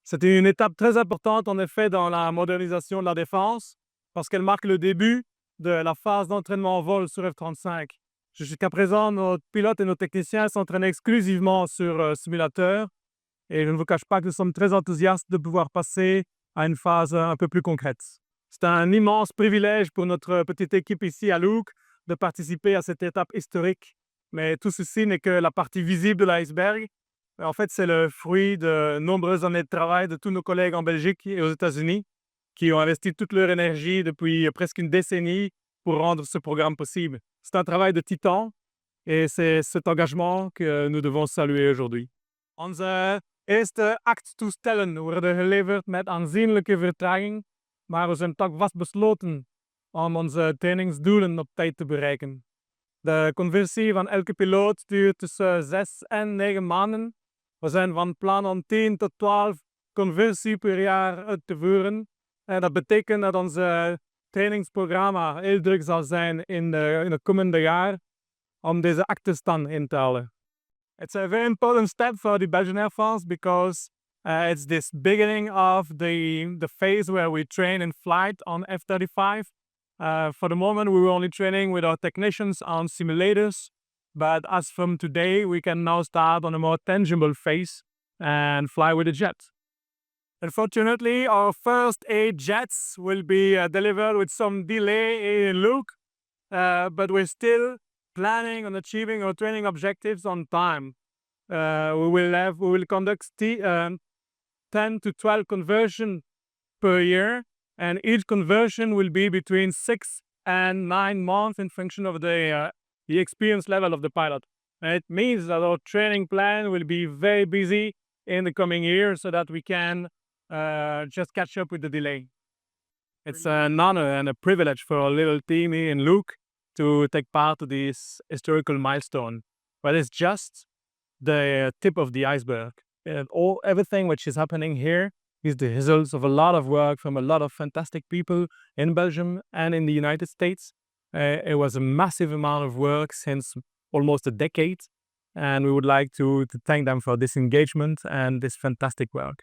C'était une étape très importante, en effet, dans la modernisation de la défense, parce qu'elle marque le début de la phase d'entraînement en vol sur F-35. Jusqu'à présent, nos pilotes et nos techniciens s'entraînaient exclusivement sur simulateur, et je ne vous cache pas que nous sommes très enthousiastes de pouvoir passer à une phase un peu plus concrète. C'est un immense privilège pour notre petite équipe ici à Luke de participer à cette étape historique, mais tout ceci n'est que la partie visible de l'iceberg. En fait, c'est le fruit de nombreuses années de travail de tous nos collègues en Belgique et aux États-Unis qui ont investi toute leur énergie depuis presque une décennie pour rendre ce programme possible. C'est un travail de titan et c'est cet engagement que nous devons saluer aujourd'hui. Onze eerste act-toestellen worden geleverd met aanzienlijke vertraging, maar we zijn toch vastbesloten om onze trainingsdoelen op tijd te bereiken. De conversie van elke piloot duurt tussen 6 en 9 maanden. We zijn van plan om 10 tot 12 conversies per jaar uit te voeren. En dat betekent dat ons trainingsprogramma heel druk zal zijn in het komende jaar om deze achterstand in te halen. It's a very important step for the Belgian Air Force because it's this beginning of the phase where we train in flight on F-35. For the moment, we were only training with our technicians on simulators, but as from today, we can now start on a more tangible phase and fly with a jet. Unfortunately, our first 8 jets will be delivered with some delay in Luke, but we're still planning on achieving our training objectives on time. We will conduct 10 to 12 conversions per year, and each conversion will be between 6 and 9 months in function of the experience level of the pilot. And it means that our training plan will be very busy in the coming years so that we can just catch up with the delay. It's an honor and a privilege for our little team here in Luke to take part to this historical milestone. But it's just the tip of the iceberg. Everything which is happening here is the result of a lot of work from a lot of fantastic people in Belgium and in the United States. It was a massive amount of work since almost a decade, and we would like to thank them for this engagement and this fantastic work.